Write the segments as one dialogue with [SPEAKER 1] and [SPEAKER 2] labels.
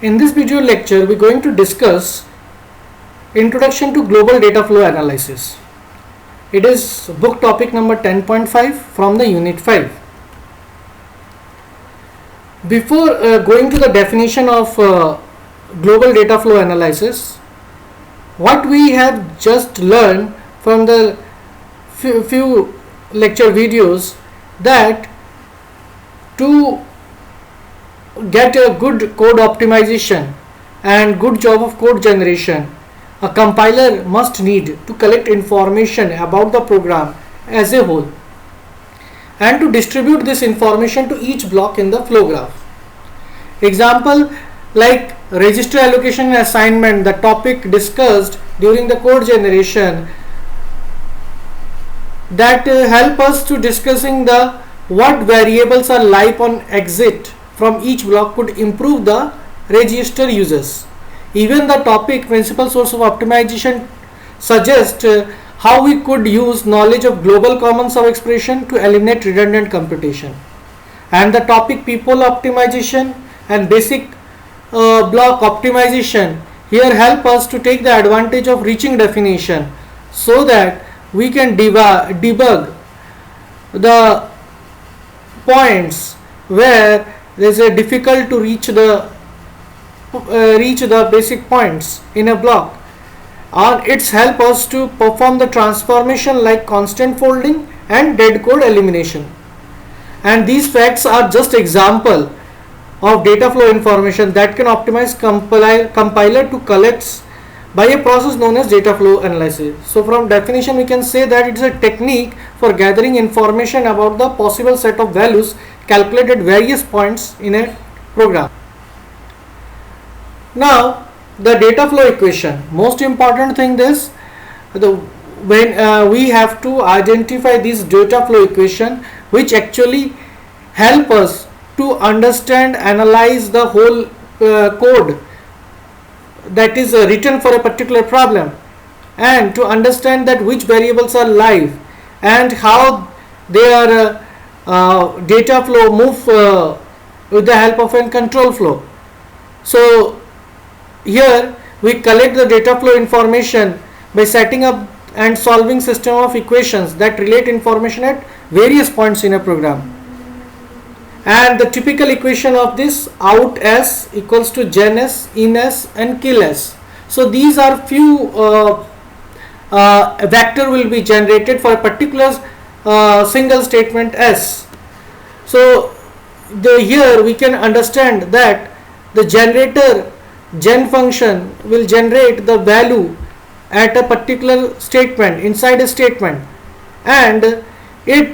[SPEAKER 1] In this video lecture, we are going to discuss Introduction to Global Data Flow Analysis. It is book topic number 10.5 from the Unit 5. Before going to the definition of Global Data Flow Analysis, what we have just learned from the few lecture videos, that to get a good code optimization and good job of code generation, a compiler must need to collect information about the program as a whole and to distribute this information to each block in the flow graph. Example like register allocation and assignment, the topic discussed during the code generation, that help us to discussing the what variables are live on exit from each block could improve the register uses. Even the topic principal source of optimization suggests how we could use knowledge of global common sub expression to eliminate redundant computation. And the topic people optimization and basic block optimization here help us to take the advantage of reaching definition so that we can debug the points where there is a difficult to reach the basic points in a block, or it's help us to perform the transformation like constant folding and dead code elimination. And these facts are just example of data flow information that can optimize compiler to collect by a process known as data flow analysis. So from definition we can say that it's a technique for gathering information about the possible set of values calculated at various points in a program. Now the data flow equation, most important thing is when we have to identify this data flow equation which actually help us to understand, analyze the whole code that is written for a particular problem, and to understand that which variables are live and how their data flow move with the help of a control flow. So here we collect the data flow information by setting up and solving system of equations that relate information at various points in a program. And the typical equation of this, out s equals to gen s, in s and kill s. So these are few vector will be generated for a particular single statement s. So here we can understand that the generator gen function will generate the value at a particular statement inside a statement, and it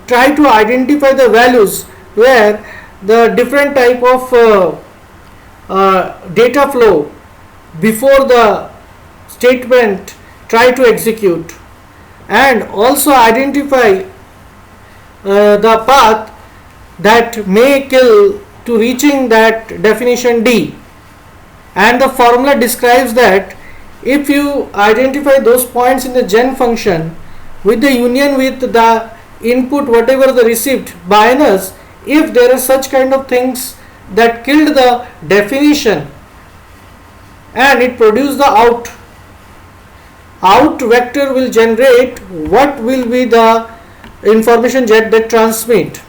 [SPEAKER 1] try to identify the values where the different type of data flow before the statement try to execute, and also identify the path that may kill to reaching that definition D. And the formula describes that if you identify those points in the gen function with the union with the input whatever the received by us, if there are such kind of things that killed the definition and it produce the out vector will generate what will be the information that transmit.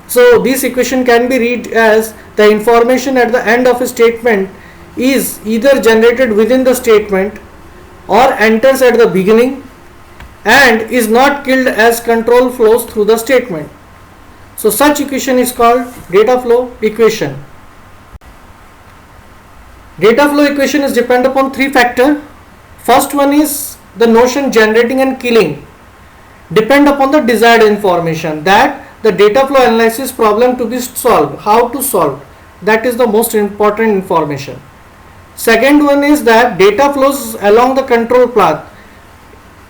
[SPEAKER 1] So this equation can be read as the information at the end of a statement is either generated within the statement or enters at the beginning and is not killed as control flows through the statement. So such equation is called data flow equation. Data flow equation is depend upon three factors. First one is the notion generating and killing depend upon the desired information, that the data flow analysis problem to be solved, how to solve, that is the most important information. Second one is that data flows along the control path.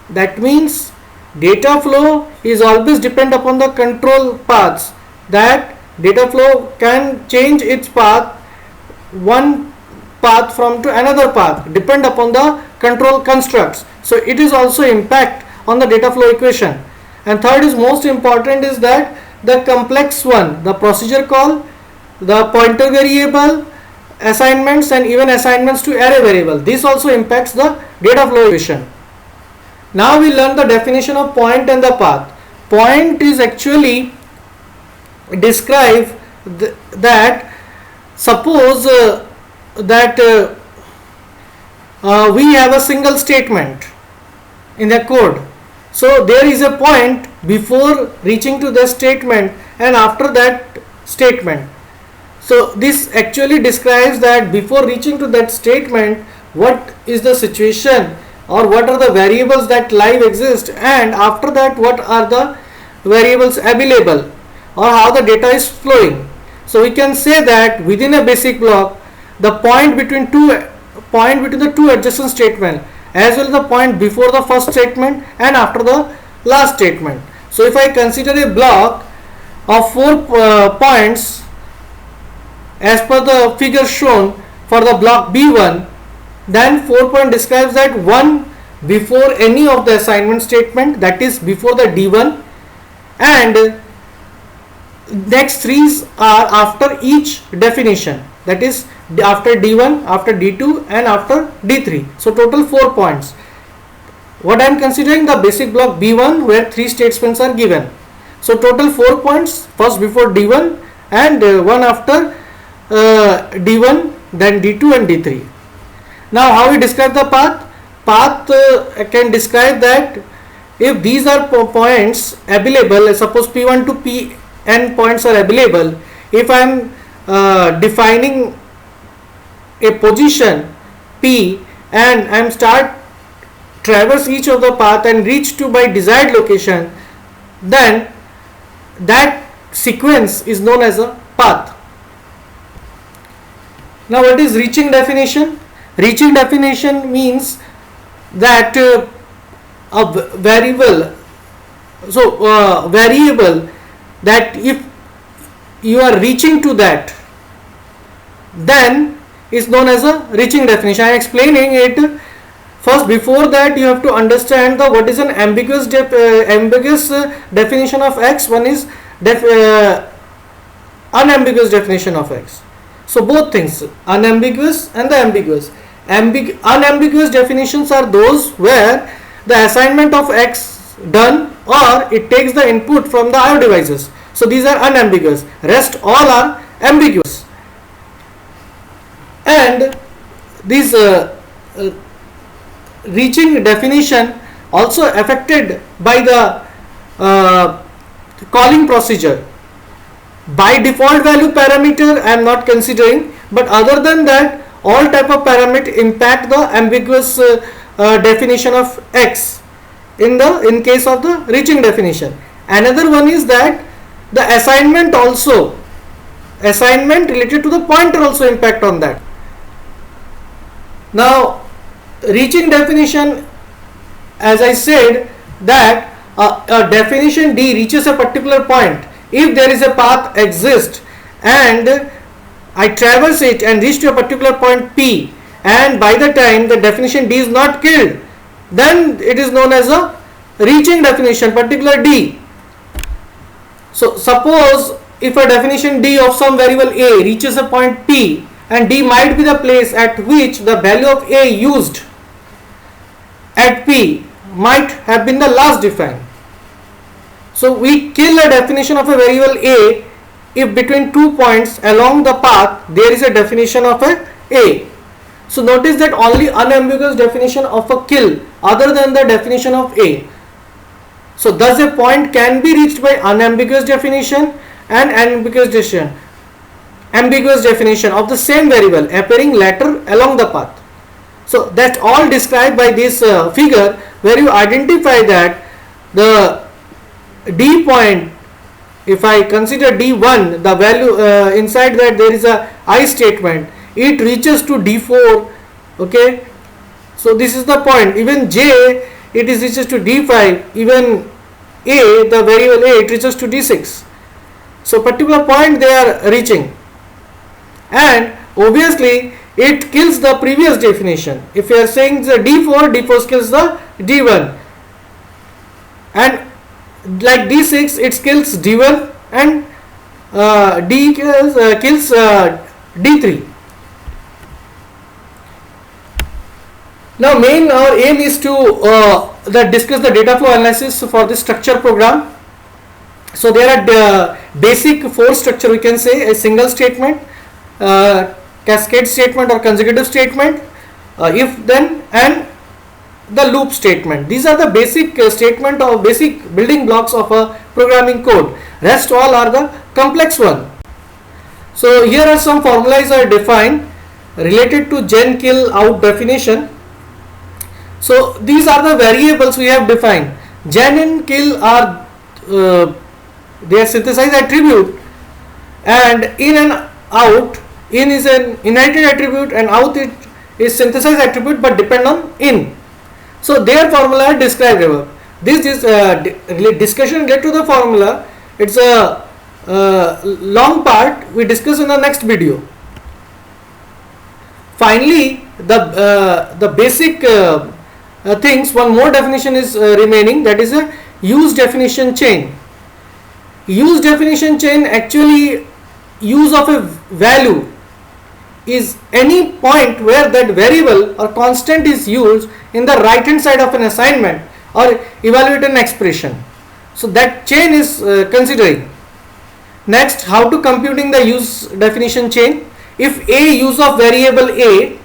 [SPEAKER 1] That means data flow is always depend upon the control paths, that data flow can change its path, one path from to another path depend upon the control constructs. So it is also impact on the data flow equation. And third is most important is that the complex one, the procedure call the pointer variable, assignments, and even assignments to array variable. This also impacts the data flow equation. Now we learn the definition of point and the path. Point is actually describe that suppose that we have a single statement in the code. So there is a point before reaching to the statement and after that statement. So this actually describes that before reaching to that statement, what is the situation or what are the variables that live exist, and after that what are the variables available or how the data is flowing. So we can say that within a basic block, the point between the two adjacent statements, as well as the point before the first statement and after the last statement. So if I consider a block of 4 points as per the figure shown for the block B1, then 4 point describes that one before any of the assignment statement, that is before the D1, and next 3s are after each definition, that is after D1, after D2, and after D3. So total 4 points. What I am considering the basic block B1 where 3 statements are given. So total 4 points, first before D1 and one after D1, then D2 and D3. Now how we describe the path? Path can describe that if these are points available, suppose P1 to Pn points are available, if I am defining a position P and I am start traverse each of the path and reach to my desired location, then that sequence is known as a path. Now what is reaching definition? Reaching definition means that a variable, variable that if you are reaching to that, then is known as a reaching definition. I am explaining it. First, before that you have to understand the what is an ambiguous definition of X. One is unambiguous definition of X. So both things, unambiguous and the ambiguous. Unambiguous definitions are those where the assignment of X done or it takes the input from the IO devices. So these are unambiguous. Rest all are ambiguous. And this reaching definition also affected by the calling procedure. By default value parameter I am not considering, but other than that all type of parameter impact the ambiguous definition of X in case of the reaching definition. Another one is that the assignment related to the pointer also impact on that. Now reaching definition, as I said, that a definition D reaches a particular point if there is a path exists and I traverse it and reach to a particular point P, and by the time the definition D is not killed, then it is known as a reaching definition particular D. So suppose if a definition D of some variable A reaches a point P, and D might be the place at which the value of A used at P might have been the last defined. So we kill a definition of a variable A if between 2 points along the path there is a definition of A. So notice that only unambiguous definition of a kill other than the definition of A. So thus a point can be reached by unambiguous definition and ambiguous definition of the same variable appearing later along the path. So that's all described by this figure, where you identify that the D point, if I consider D1, the value inside that there is a I statement, it reaches to D4. Okay, so this is the point. Even J, it is reaches to D5. Even A, the variable A, it reaches to D6. So particular point they are reaching, and obviously it kills the previous definition. If you are saying the D4, D4 kills the D1, and like D6 it kills D1 and D kills D3. Now main our aim is to discuss the data flow analysis for this structure program. So there are basic four structure, we can say: a single statement, cascade statement or consecutive statement, if then, and the loop statement. These are the basic statement or basic building blocks of a programming code. Rest all are the complex one. So here are some formulas are defined related to gen kill out definition. So these are the variables we have defined. Gen and kill are their synthesized attribute, and in and out. In is an inherited attribute and out it is synthesized attribute but depend on in. So their formula are described above. This is discussion related to the formula. It's a long part. We discuss in the next video. Finally, the basic things. One more definition is remaining. That is a use definition chain. Use definition chain, actually use of a value is any point where that variable or constant is used in the right hand side of an assignment or evaluate an expression. So that chain is considering. Next, how to computing the use definition chain. If a use of variable a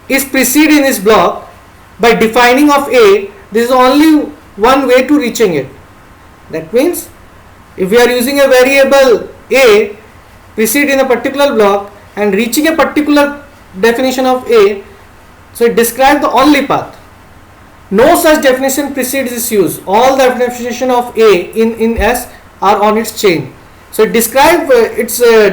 [SPEAKER 1] is preceded in this block by defining of a, this is only one way to reaching it. That means if we are using a variable a precede in a particular block and reaching a particular definition of a, so it describes the only path. No such definition precedes its use. All the definition of a in S are on its chain. So it describe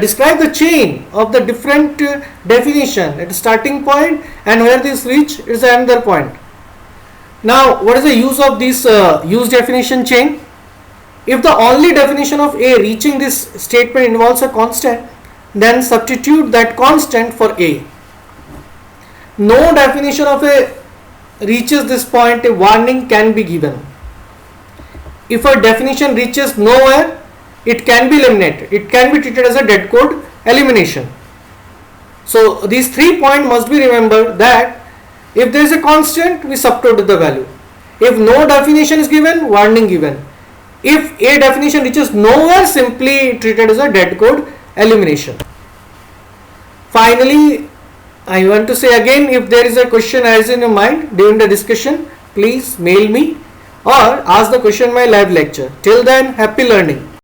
[SPEAKER 1] describe the chain of the different definition at the starting point, and where this reach is another point. Now what is the use of this use definition chain? If the only definition of a reaching this statement involves a constant, then substitute that constant for a. No definition of a reaches this point, a warning can be given. If a definition reaches nowhere, it can be eliminated. It can be treated as a dead code elimination. So these 3 points must be remembered, that if there is a constant, we substitute the value. If no definition is given, warning given. If a definition reaches nowhere, simply treated as a dead code elimination. Finally, I want to say again, if there is a question as in your mind during the discussion, please mail me or ask the question in my live lecture. Till then, happy learning.